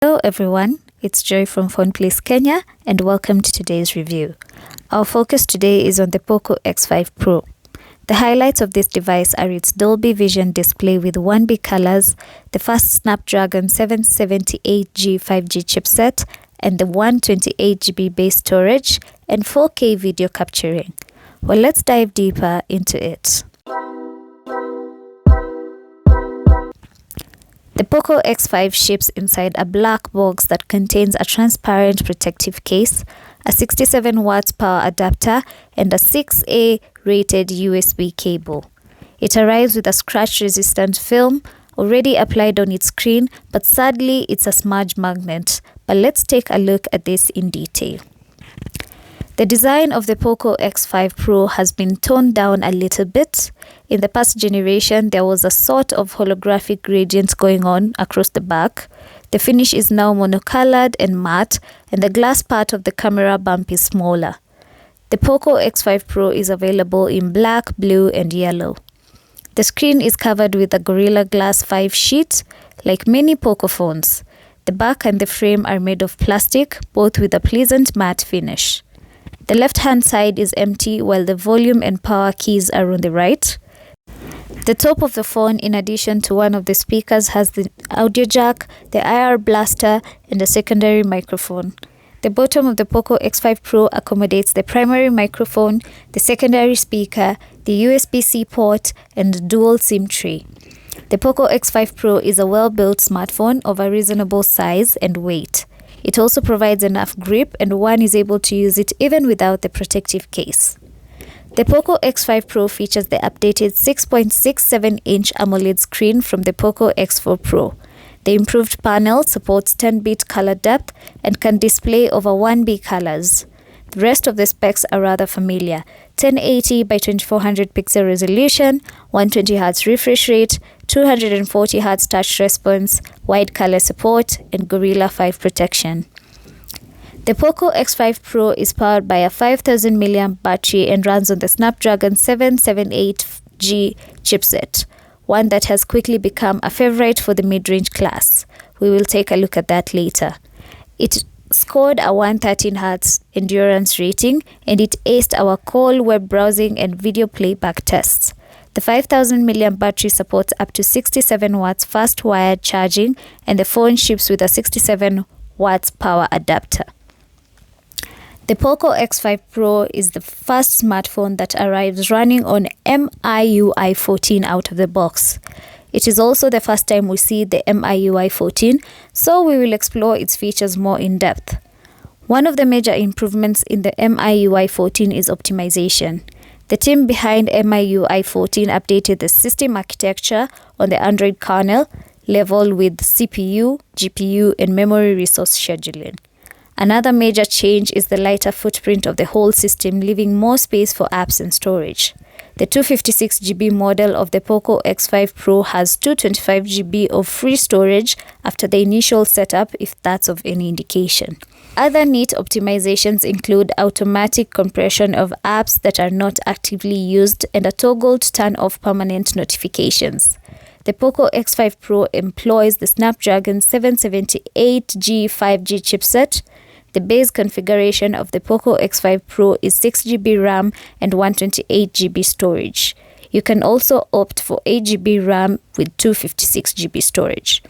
Hello everyone, it's Joy from PhonePlace Kenya and welcome to today's review. Our focus today is on the Poco X5 Pro. The highlights of this device are its Dolby Vision display with 1B colors, the fast Snapdragon 778G 5G chipset, and the 128GB base storage and 4K video capturing. Well, let's dive deeper into it. The Poco X5 ships inside a black box that contains a transparent protective case, a 67 watts power adapter, and a 6A rated USB cable. It arrives with a scratch-resistant film already applied on its screen, but sadly it's a smudge magnet. But let's take a look at this in detail. The design of the Poco X5 Pro has been toned down a little bit. In the past generation, there was a sort of holographic gradient going on across the back. The finish is now monocolored and matte, and the glass part of the camera bump is smaller. The Poco X5 Pro is available in black, blue, and yellow. The screen is covered with a Gorilla Glass 5 sheet, like many Poco phones. The back and the frame are made of plastic, both with a pleasant matte finish. The left-hand side is empty while the volume and power keys are on the right. The top of the phone, in addition to one of the speakers, has the audio jack, the IR blaster, and a secondary microphone. The bottom of the Poco X5 Pro accommodates the primary microphone, the secondary speaker, the USB-C port, and the dual SIM tray. The Poco X5 Pro is a well-built smartphone of a reasonable size and weight. It also provides enough grip and one is able to use it even without the protective case. The Poco X5 Pro features the updated 6.67-inch AMOLED screen from the Poco X4 Pro. The improved panel supports 10-bit color depth and can display over 1B colors. The rest of the specs are rather familiar: 1080 by 2400 pixel resolution, 120Hz refresh rate, 240Hz touch response, wide color support, and Gorilla 5 protection. The Poco X5 Pro is powered by a 5000 mAh battery and runs on the Snapdragon 778G chipset, one that has quickly become a favorite for the mid-range class. We will take a look at that later. It scored a 113Hz endurance rating, and it aced our call, web browsing, and video playback tests. The 5000 mAh battery supports up to 67 watts fast wired charging, and the phone ships with a 67 watts power adapter. The Poco X5 Pro is the first smartphone that arrives running on MIUI 14 out of the box. It is also the first time we see the MIUI 14, so we will explore its features more in depth. One of the major improvements in the MIUI 14 is optimization. The team behind MIUI 14 updated the system architecture on the Android kernel level with CPU, GPU, and memory resource scheduling. Another major change is the lighter footprint of the whole system, leaving more space for apps and storage. The 256GB model of the Poco X5 Pro has 225GB of free storage after the initial setup, if that's of any indication. Other neat optimizations include automatic compression of apps that are not actively used and a toggle to turn off permanent notifications. The Poco X5 Pro employs the Snapdragon 778G 5G chipset. The base configuration of the Poco X5 Pro is 6GB RAM and 128GB storage. You can also opt for 8GB RAM with 256GB storage.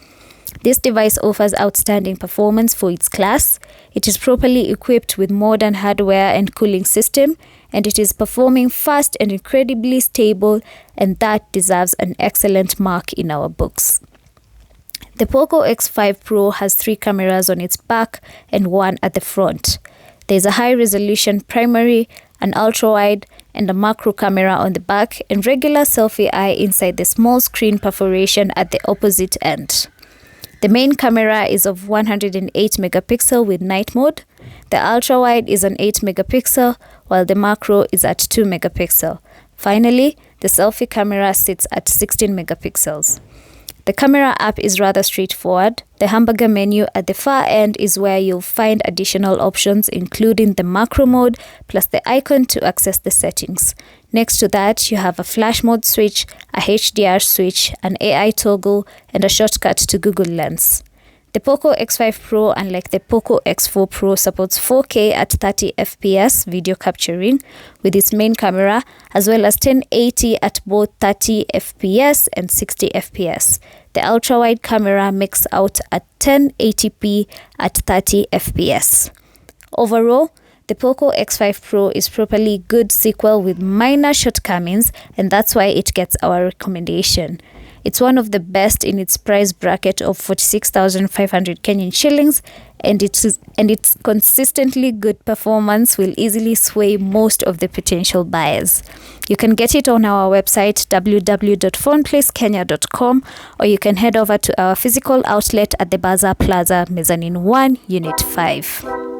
This device offers outstanding performance for its class. It is properly equipped with modern hardware and cooling system, and it is performing fast and incredibly stable, and that deserves an excellent mark in our books. The Poco X5 Pro has 3 cameras on its back and 1 at the front. There is a high-resolution primary, an ultra-wide, and a macro camera on the back, and regular selfie eye inside the small screen perforation at the opposite end. The main camera is of 108 megapixel with night mode. The ultra-wide is an 8 megapixel, while the macro is at 2 megapixel. Finally, the selfie camera sits at 16 megapixels. The camera app is rather straightforward. The hamburger menu at the far end is where you'll find additional options, including the macro mode, plus the icon to access the settings. Next to that, you have a flash mode switch, a HDR switch, an AI toggle, and a shortcut to Google Lens. The Poco X5 Pro, unlike the Poco X4 Pro, supports 4K at 30 FPS video capturing with its main camera, as well as 1080 at both 30 FPS and 60 FPS. The ultra-wide camera makes out at 1080p at 30 FPS. Overall, the Poco X5 Pro is properly good sequel with minor shortcomings, and that's why it gets our recommendation. It's one of the best in its price bracket of 46,500 Kenyan shillings, and its consistently good performance will easily sway most of the potential buyers. You can get it on our website www.phoneplacekenya.com, or you can head over to our physical outlet at the Bazaar Plaza, Mezzanine 1, Unit 5.